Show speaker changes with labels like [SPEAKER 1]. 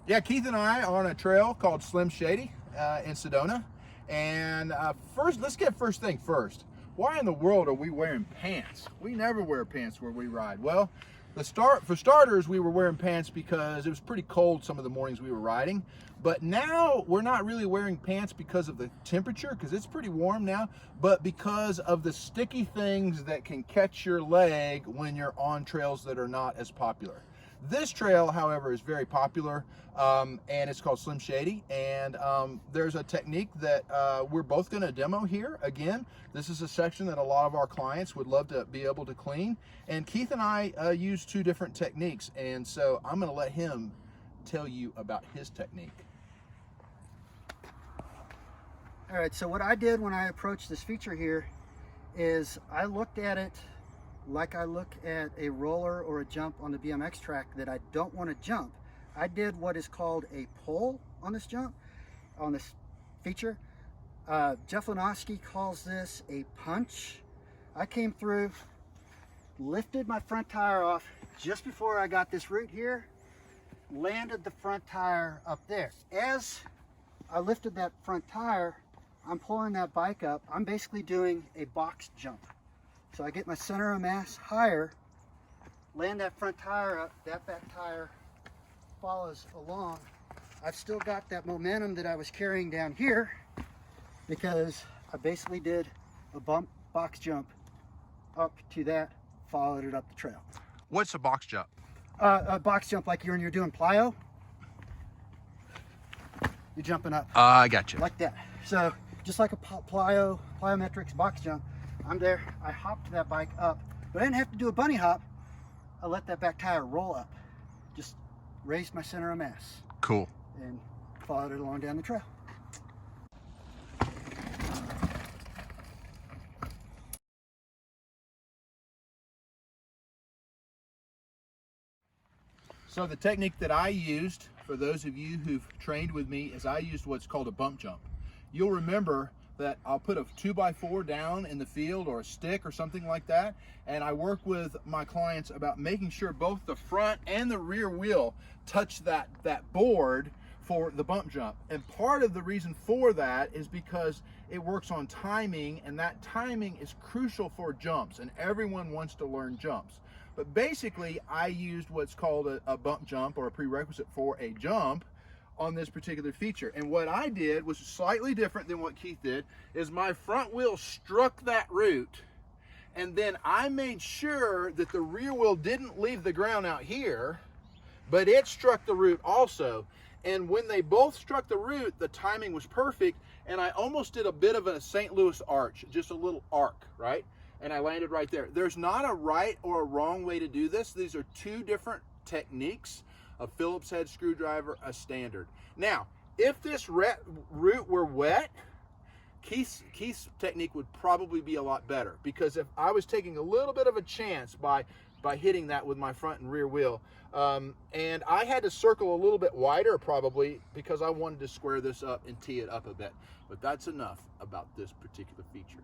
[SPEAKER 1] Yeah, Keith and I are on a trail called Slim Shady in Sedona. And first, let's get first thing first. Why in the world are we wearing pants? We never wear pants where we ride. Well, for starters, we were wearing pants because it was pretty cold some of the mornings we were riding. But now we're not really wearing pants because of the temperature, because it's pretty warm now, but because of the sticky things that can catch your leg when you're on trails that are not as popular. This trail, however, is very popular, and it's called Slim Shady, and there's a technique that we're both going to demo here. Again, this is a section that a lot of our clients would love to be able to clean, and Keith and I use two different techniques, and so I'm going to let him tell you about his technique.
[SPEAKER 2] All right, so what I did when I approached this feature here is I looked at it like I look at a roller or a jump on the BMX track that I don't want to jump. I did what is called a pull on this jump, on this feature. Jeff Lenoski calls this a punch. I came through, lifted my front tire off just before I got this root here, landed the front tire up there. As I lifted that front tire, I'm pulling that bike up. I'm basically doing a box jump. So I get my center of mass higher, land that front tire up, that back tire follows along. I've still got that momentum that I was carrying down here because I basically did a box jump up to that, followed it up the trail.
[SPEAKER 1] What's a box jump?
[SPEAKER 2] A box jump like you're doing plyo. You're jumping up.
[SPEAKER 1] I got you.
[SPEAKER 2] Like that. So just like a plyometrics box jump, I'm there, I hopped that bike up, but I didn't have to do a bunny hop. I let that back tire roll up. Just raised my center of mass.
[SPEAKER 1] Cool.
[SPEAKER 2] And followed it along down the trail.
[SPEAKER 1] So the technique that I used, for those of you who've trained with me, is I used what's called a bump jump. You'll remember that I'll put a 2x4 down in the field or a stick or something like that, and I work with my clients about making sure both the front and the rear wheel touch that board for the bump jump. And part of the reason for that is because it works on timing, and that timing is crucial for jumps, and everyone wants to learn jumps. But basically, I used what's called a bump jump, or a prerequisite for a jump, on this particular feature. And what I did was slightly different than what Keith did, is my front wheel struck that root, and then I made sure that the rear wheel didn't leave the ground out here, but it struck the root also. And when they both struck the root, the timing was perfect, and I almost did a bit of a St. Louis arch, just a little arc, right? And I landed right there. There's not a right or a wrong way to do this. These are two different techniques: a Phillips head screwdriver, a standard. Now, if this root were wet, Keith's technique would probably be a lot better, because if I was taking a little bit of a chance by hitting that with my front and rear wheel, and I had to circle a little bit wider probably because I wanted to square this up and tee it up a bit. But that's enough about this particular feature.